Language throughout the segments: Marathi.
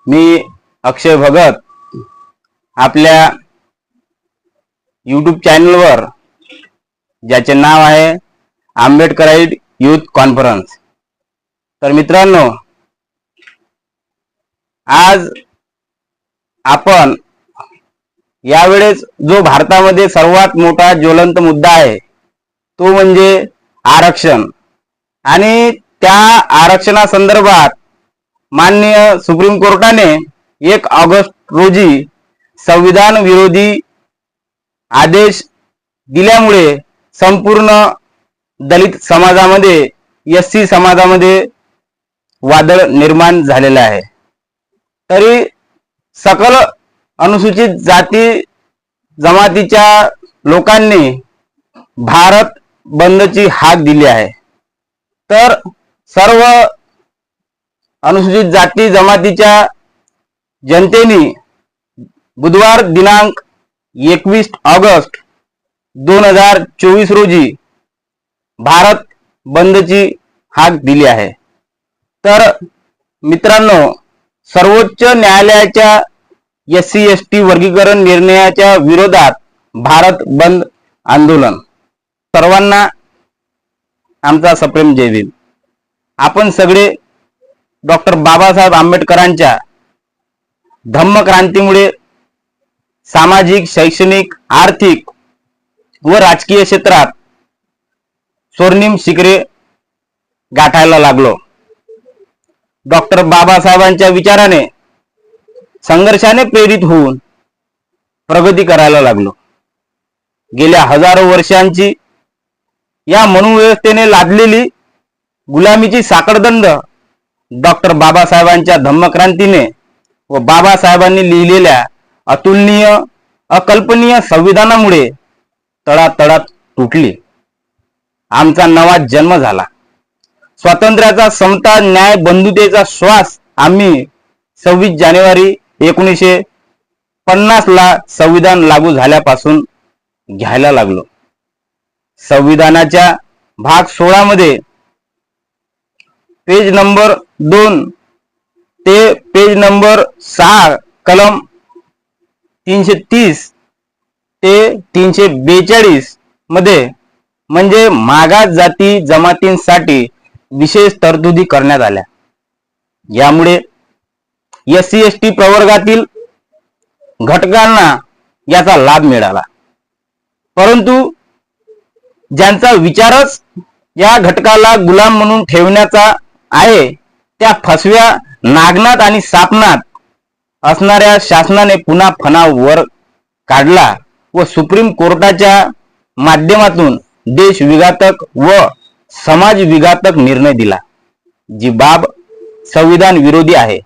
मी अक्षय भगत आपल्या यूट्यूब चॅनलवर ज्याचे नाव आहे आंबेडकराईट यूथ कॉन्फरन्स। तर मित्रांनो, आज आपण यावेळेस जो भारतामध्ये सर्वात मोठा ज्वलंत मुद्दा आहे तो म्हणजे आरक्षण, आणि त्या आरक्षणासंदर्भात माननीय सुप्रीम कोर्टाने 1 ऑगस्ट रोजी संविधान विरोधी आदेश दिल्यामुळे संपूर्ण दलित समाजामध्ये, एससी समाजामध्ये वादळ निर्माण झालेले आहे। तरी सकल अनुसूचित जाती जमातीच्या लोकांनी भारत बंदची हाक दिली आहे। तर सर्व अनुसूचित जाती जमातीच्या जनतेने बुधवार दिनांक 21 ऑगस्ट 2024 रोजी भारत बंदची हाक दिली आहे। तर मित्रांनो, सर्वोच्च न्यायालयाच्या एससी एसटी वर्गीकरण निर्णयाच्या विरोधात भारत बंद आंदोलन। सर्वांना आमचा सप्रेम जय भीम। आपण सगळे डॉक्टर बाबासाहेब आंबेडकरांच्या धम्म क्रांतीमुळे सामाजिक, शैक्षणिक, आर्थिक व राजकीय क्षेत्रात स्वर्णिम शिखरे गाठायला लागलो। डॉक्टर बाबासाहेबांच्या विचाराने, संघर्षाने प्रेरित होऊन प्रगती करायला लागलो। गेल्या हजारो वर्षांची या मनुव्यवस्थेने लादलेली गुलामीची साखळदंड डॉक्टर बाबासाहेबांच्या धम्मक्रांतीने व बाबासाहेबांनी लिहिलेल्या अतुलनीय, अकल्पनीय संविधानामुळे तळातळात तुटली। आमचा नवा जन्म झाला। स्वातंत्र्याचा, समता, न्याय, बंधुतेचा श्वास आम्ही 26 जानेवारी 1950 ला संविधान लागू झाल्यापासून घ्यायला लागलो। संविधानाच्या भाग 16 मध्ये पेज नंबर 2 ते पेज नंबर 6 कलम 330 ते 342 मध्ये म्हणजे मागास जाती जमातींसाठी विशेष तरतुदी करण्यात आल्या। यामुळे एससी एसटी प्रवर्गातील घटकांना याचा लाभ मिळाला, परंतु ज्यांचा विचारच या घटकाला गुलाम म्हणून ठेवण्याचा आहे, त्या फसव्या नागनाथ आणि सापनात असणाऱ्या शासनाने पुन्हा फणा वर काढला व सुप्रीम कोर्टाच्या माध्यमातून देश विघातक व समाज विघातक निर्णय दिला, जी बाब संविधान विरोधी आहे।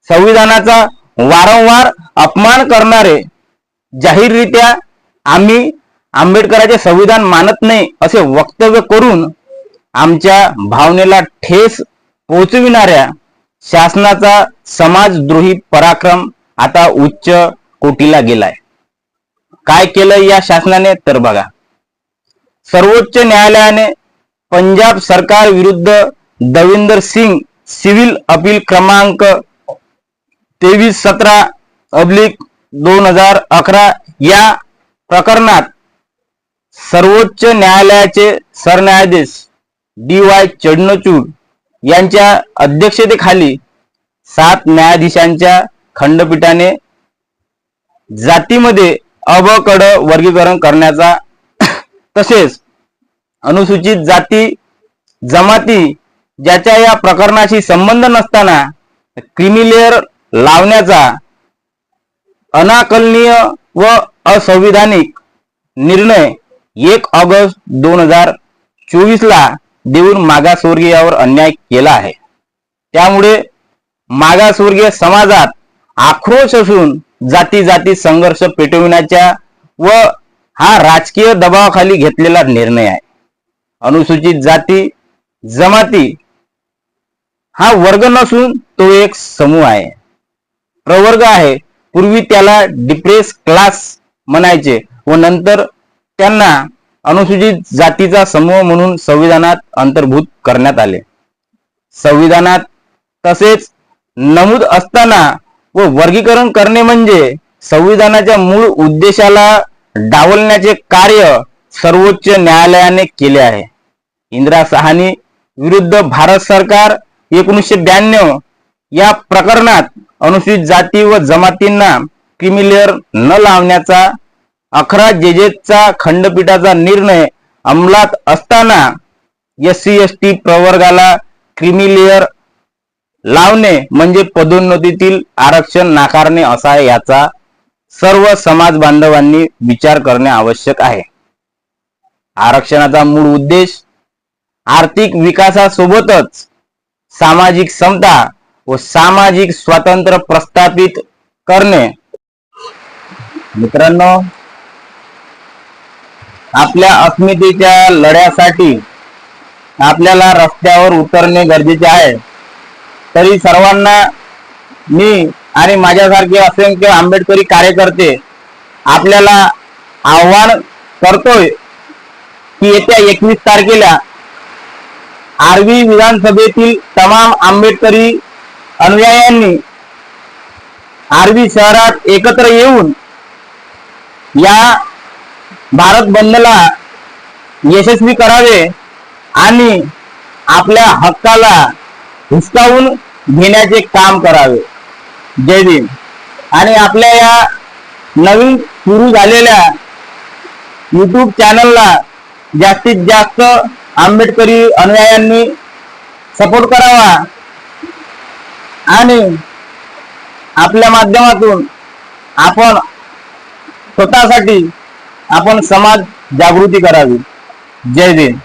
संविधानाचा वारंवार अपमान करणारे जाहीररित्या आम्ही आंबेडकरांचे संविधान मानत नाही असे वक्तव्य करून आमच्या भावनेला ठेस पोहोचविणाऱ्या शासनाचा समाजद्रोही पराक्रम आता उच्च कोटीला गेलाय। काय केलं या शासनाने तर बघा, सर्वोच्च न्यायालयाने पंजाब सरकार विरुद्ध दविंदर सिंग सिव्हिल अपील क्रमांक 2317/2011 या प्रकरणात सर्वोच्च न्यायालयाचे सरन्यायाधीश DY चंद्रचूड यांच्या अध्यक्षतेखाली 7 न्यायाधीशांच्या खंडपीठाने जातीमध्ये अ, ब, क, ड वर्गीकरण करण्याचा तसेच अनुसूचित जाती जमाती ज्याच्या या प्रकरणाशी संबंध नसताना क्रिमिलेअर लावण्याचा अनाकलनीय व असंविधानिक निर्णय 1 ऑगस्ट 2024 ला देऊन मागासवर्गीयावर अन्याय केला आहे। त्यामुळे मागासवर्गीय समाजात आक्रोश असून जाती जाती संघर्ष पेटविण्याच्या व हा राजकीय दबावाखाली घेतलेला निर्णय आहे। अनुसूचित जाती जमाती हा वर्ग नसून तो एक समूह आहे, प्रवर्ग आहे। पूर्वी त्याला डिप्रेस क्लास म्हणायचे व नंतर त्यांना अनुसूचित जातीचा समूह म्हणून संविधानात अंतर्भूत करण्यात आले। संविधानात तसेच नमूद असताना व वर्गीकरण करणे म्हणजे संविधानाच्या मूळ उद्देशाला डावलण्याचे कार्य सर्वोच्च न्यायालयाने केले आहे. इंदिरा साहनी विरुद्ध भारत सरकार 1992 या प्रकरणात अनुसूचित जाती व जमातींना क्रीमी लेअर न लावण्याचा 11 जजेसचा खंडपीठाचा निर्णय अंमलात असताना SC/ST प्रवर्गाला क्रीमी लेअर लावणे म्हणजे पदोन्नतीतील आरक्षण नाकारणे असा आहे. याचा सर्व समाज बांधवांनी विचार करणे आवश्यक आहे. आरक्षणाचा मूळ उद्देश आर्थिक विकासासोबतच सामाजिक समता व सामाजिक स्वातंत्र्य प्रस्थापित करणे. मित्रांनो, आपल्या अस्मितेच्या लढ्यासाठी आपल्याला रस्त्यावर उतरणे गरजेचे आहे. तरी सर्वांना मी आणि माझ्यासारखे असंख्य आंबेडकरी कार्यकर्ते आपल्याला आव्हान करतोय की येत्या 21 तारखेला आर्वी विधानसभेतील तमाम आंबेडकरी अनुयायांनी आर्वी शहरात एकत्र येऊन या भारत बंदला यशस्वी करावे आणि आपल्या हक्काला हिसकावून घेण्याचे काम करावे. जय भीम. आणि आपल्या या नवीन सुरू झालेल्या YouTube चॅनलला जास्तीत जास्त आंबेडकरी अनुयायांनी सपोर्ट करावा आणि आपल्या माध्यमातून आपण स्वतःसाठी आपण समाज जागृती करावी. जय भीम.